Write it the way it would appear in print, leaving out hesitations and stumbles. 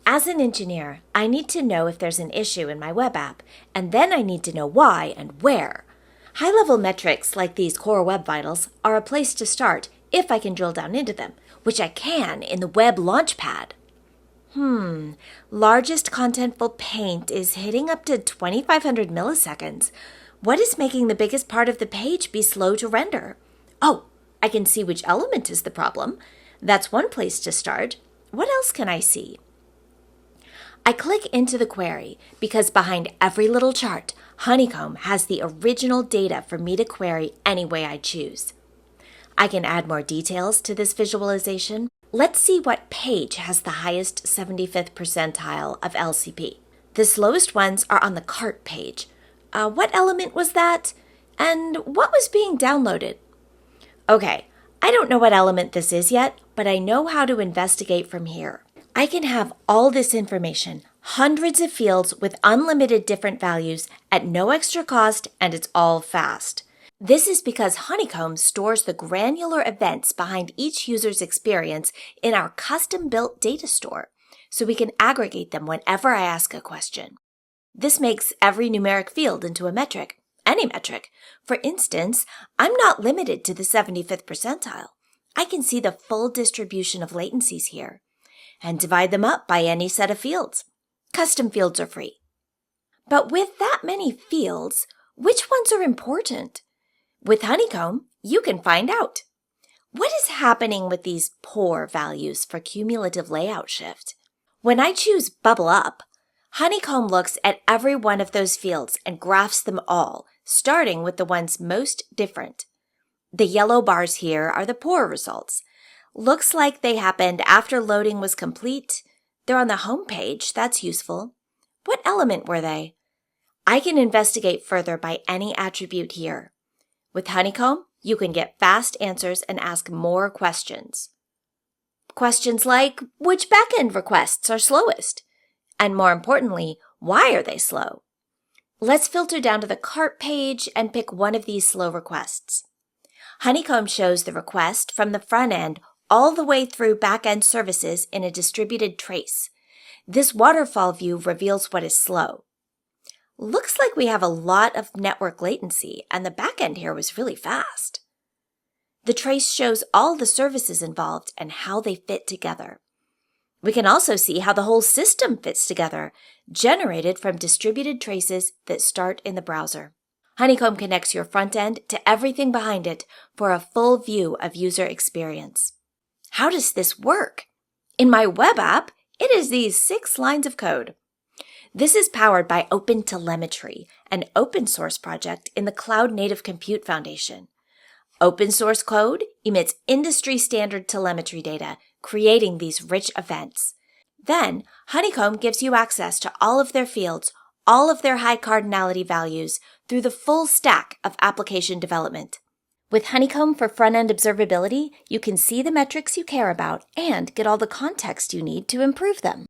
As an engineer, I need to know if there's an issue in my web app, and then I need to know why and where. High-level metrics like these core web vitals are a place to start if I can drill down into them, which I can in the web launchpad. Largest contentful paint is hitting up to 2,500 milliseconds. What is making the biggest part of the page be slow to render? Oh, I can see which element is the problem. That's one place to start. What else can I see? I click into the query because behind every little chart, Honeycomb has the original data for me to query any way I choose. I can add more details to this visualization. Let's see what page has the highest 75th percentile of LCP. The slowest ones are on the cart page. What element was that? And what was being downloaded? Okay, I don't know what element this is yet, but I know how to investigate from here. I can have all this information, hundreds of fields with unlimited different values at no extra cost, and it's all fast. This is because Honeycomb stores the granular events behind each user's experience in our custom-built data store, so we can aggregate them whenever I ask a question. This makes every numeric field into a metric, any metric. For instance, I'm not limited to the 75th percentile. I can see the full distribution of latencies here and divide them up by any set of fields. Custom fields are free. But with that many fields, which ones are important? With Honeycomb, you can find out. What is happening with these poor values for cumulative layout shift? When I choose BubbleUp, Honeycomb looks at every one of those fields and graphs them all, starting with the ones most different. The yellow bars here are the poor results. Looks like they happened after loading was complete. They're on the home page. That's useful. What element were they? I can investigate further by any attribute here. With Honeycomb, you can get fast answers and ask more questions. Questions like, which backend requests are slowest? And more importantly, why are they slow? Let's filter down to the cart page and pick one of these slow requests. Honeycomb shows the request from the front end all the way through backend services in a distributed trace. This waterfall view reveals what is slow. Looks like we have a lot of network latency, and the backend here was really fast. The trace shows all the services involved and how they fit together. We can also see how the whole system fits together, generated from distributed traces that start in the browser. Honeycomb connects your front end to everything behind it for a full view of user experience. How does this work? In my web app, it is these 6 lines of code. This is powered by OpenTelemetry, an open source project in the Cloud Native Compute Foundation. Open source code emits industry standard telemetry data, creating these rich events. Then, Honeycomb gives you access to all of their fields, all of their high cardinality values, through the full stack of application development. With Honeycomb for front-end observability, you can see the metrics you care about and get all the context you need to improve them.